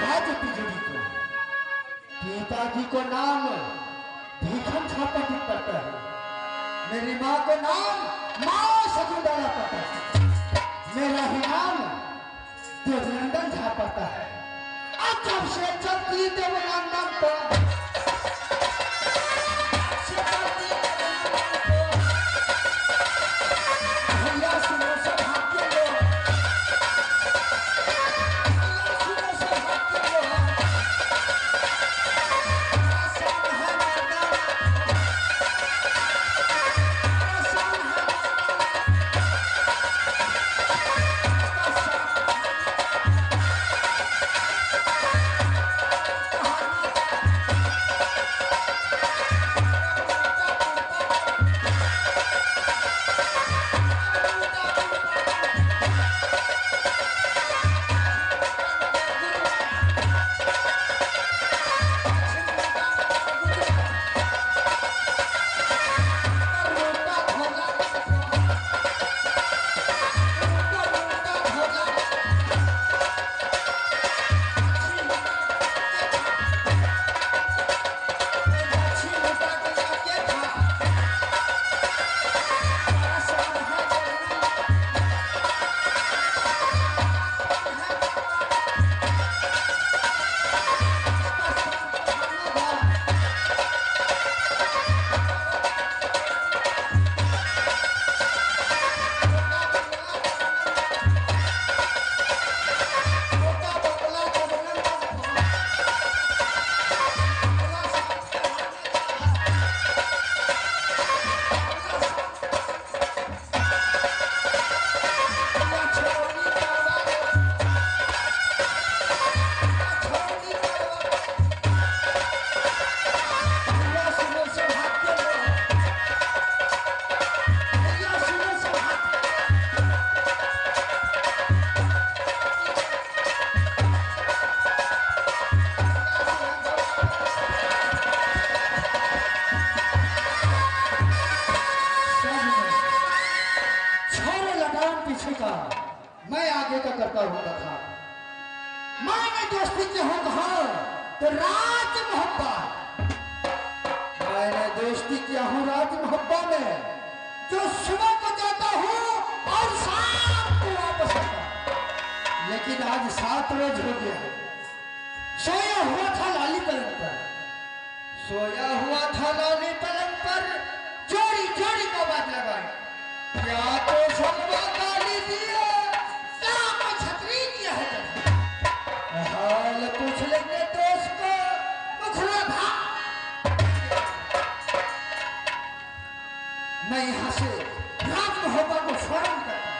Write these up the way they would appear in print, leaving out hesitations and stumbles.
राज तिजोरी को पिताजी को नाम भीखम छापाटिक पड़ता है, मेरी माँ को नाम माँ शकुंतला पड़ता है, मेरा ही नाम देवनंदन झा पड़ता है। अब जब से चलती देवनंदन को मैं आगे का करता होता था। मैंने दोस्ती की हो कहा तो राज मोहब्बा, मैंने दोस्ती किया हूँ राज मोहब्बा में, जो सुबह को जाता हूँ और शाम को वापस आता। लेकिन आज 7 रोज हो गया, सोया हुआ था लाली पलंग पर, सोया हुआ था लाली पलंग पर, जोड़ी जोड़ी को बात लगाई, क्या तो शब्बा गाली दिया, क्या छतरी किया है, हाल पूछ लेंगे दोस्त को, मुखरा था। मैं यहाँ से राज मोहब्बत को फौरन करता हूँ।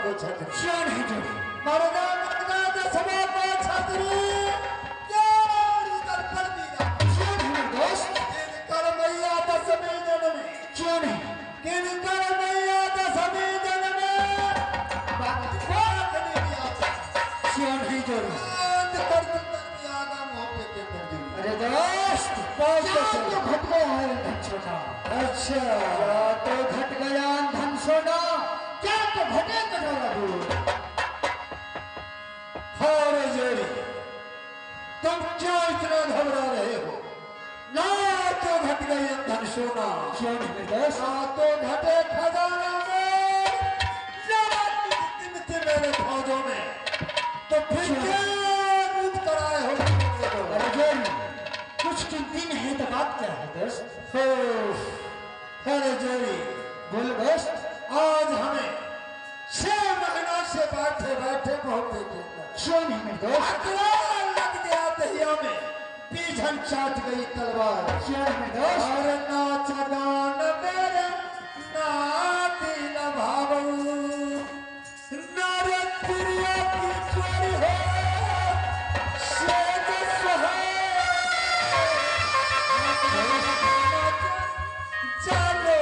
को छतरी क्यों नहीं जोड़ी मरना मरना दसवा को छतरी यार इधर कर दिया क्यों नहीं दोस्त कर मैया दसवीं दिन में क्यों नहीं किन कर मैया दसवीं दिन में बात नहीं दिया क्यों नहीं जोड़ी कर तुम आगा मुंह पे के कर दी अरे दोस्त क्या तो घट गया है धन सोना अच्छा क्या तो घट गया धन सोना क्या तो घटे कटोरा दूध हारे जोड़ी तुम क्यों इतना घबरा रहे हो ना तो घट गई धन सोना क्यों नहीं दोस्त ना तो घटे खजाना में जरा मिलते मेरे फौजों में तो फिर क्या रूप कराए हो अरे जोड़ी कुछ दिन है तो बात क्या है दोस्त अरे जोड़ी बोल दोस्त आज हमें 6 महीनों से बैठे बैठे बहुत क्यों नहीं मेरे दोस्त लग गया दहिया में बीझन चाट गई तलवार क्यों नहीं मेरे दोस्त और नाच गान मेरे नाती न भावू नारे प्रिया की चोरी हो शेद सोहे चलो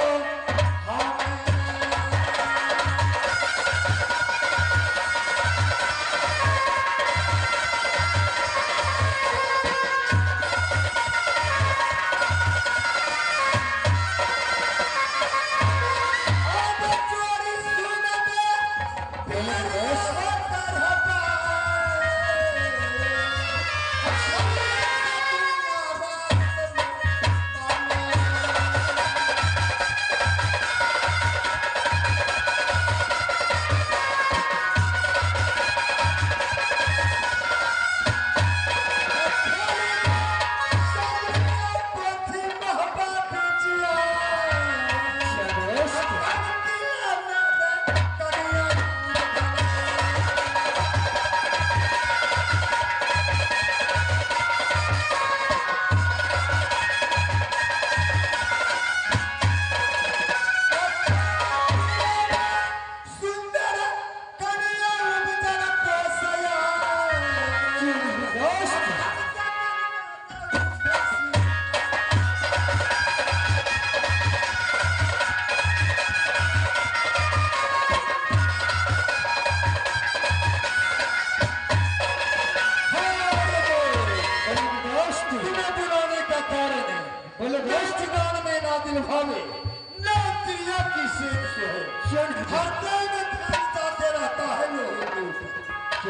हमें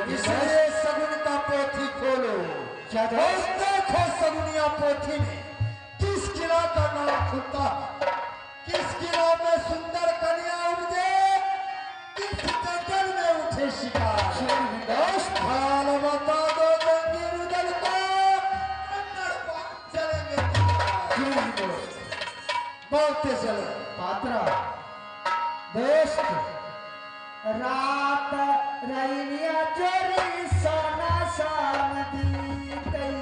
इसलिए सगुन का पोथी खोलो और देखो सगुनिया पोथी में किस किला का नाम खुलता है किस किला में सुंदर कन्या उपजे किस जंगल में उठे शिकार हाल बता दो जंगीर दल को चलेंगे बोलते चले पात्रा दोस्त रात रैनिया चोरी सोना शामदी कई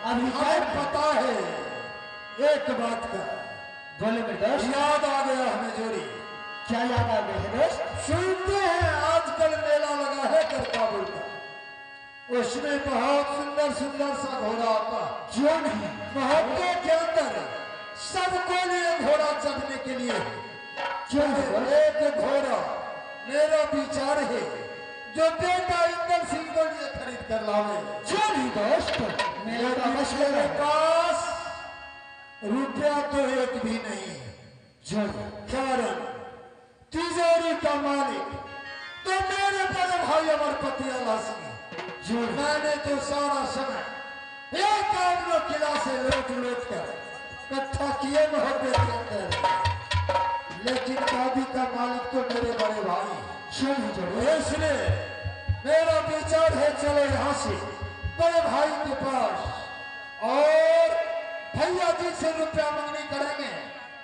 अभी पता है एक बात का बोले मेरे दोस्त याद आ गया हमें जोड़ी क्या याद आ गया है दोस्त? सुनते हैं आजकल मेला लगा है करकाबुल का, उसमें बहुत सुंदर सुंदर सा घोड़ा आता है। क्यों नहीं? मोहब्बे के अंदर सबको लिए घोड़ा चढ़ने के लिए क्यों एक घोड़ा मेरा विचार है जो बेटा इंदर सिंह को लिए खरीद कर लावे। क्यों नहीं दोस्त? मेरे पास रुपया तो एक भी नहीं है। कारण तिजोरी का मालिक तो मेरे बड़े भाई अमरपति अल्लाह सिंह। मैंने तो सारा समय एक आदमी किला से लौट लौट कर इकट्ठा किए मोहब्बे के अंदर, लेकिन दादी का मालिक तो मेरे बड़े भाई। इसलिए मेरा विचार है चलो यहाँ से बड़े भाई के पास और भैया जी से रुपया मंगनी करेंगे,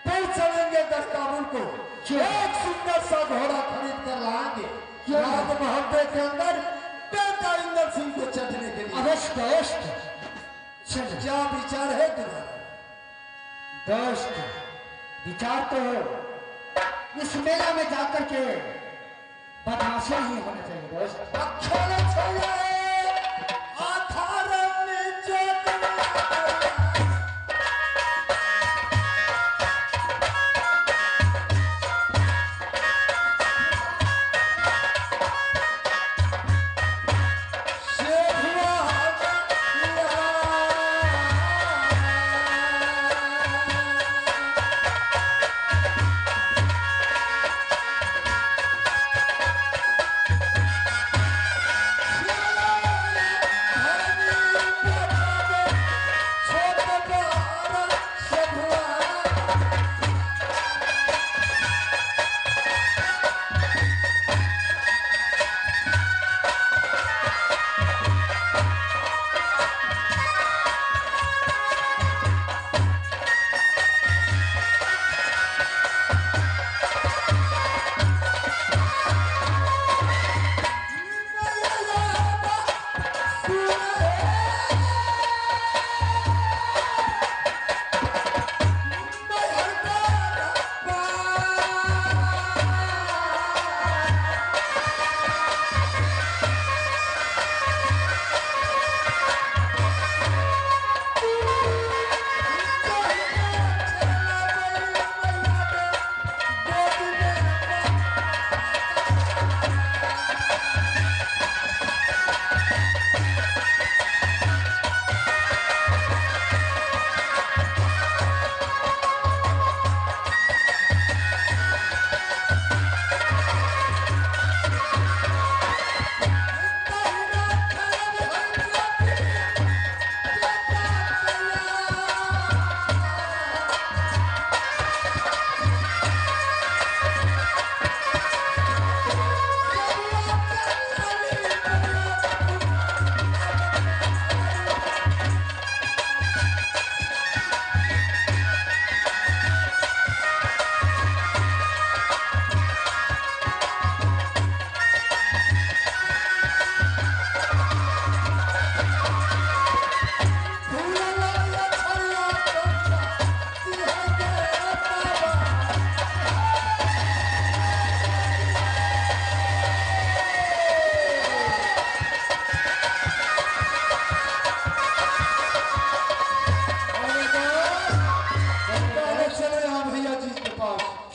फिर चलेंगे करकाबुल को, एक सुंदर सा घोड़ा खरीद कर लाएंगे रात मोहब्बे के अंदर बेटा इंदर सिंह को चढ़ने के लिए। अवश्य दोस्त, क्या विचार है तुम्हारा? दोस्त विचार तो इस मेला में जाकर के बदमाशी ही होना चाहिए दोस्त। अक्षर चाहिए आधार में जो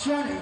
क्यों नहीं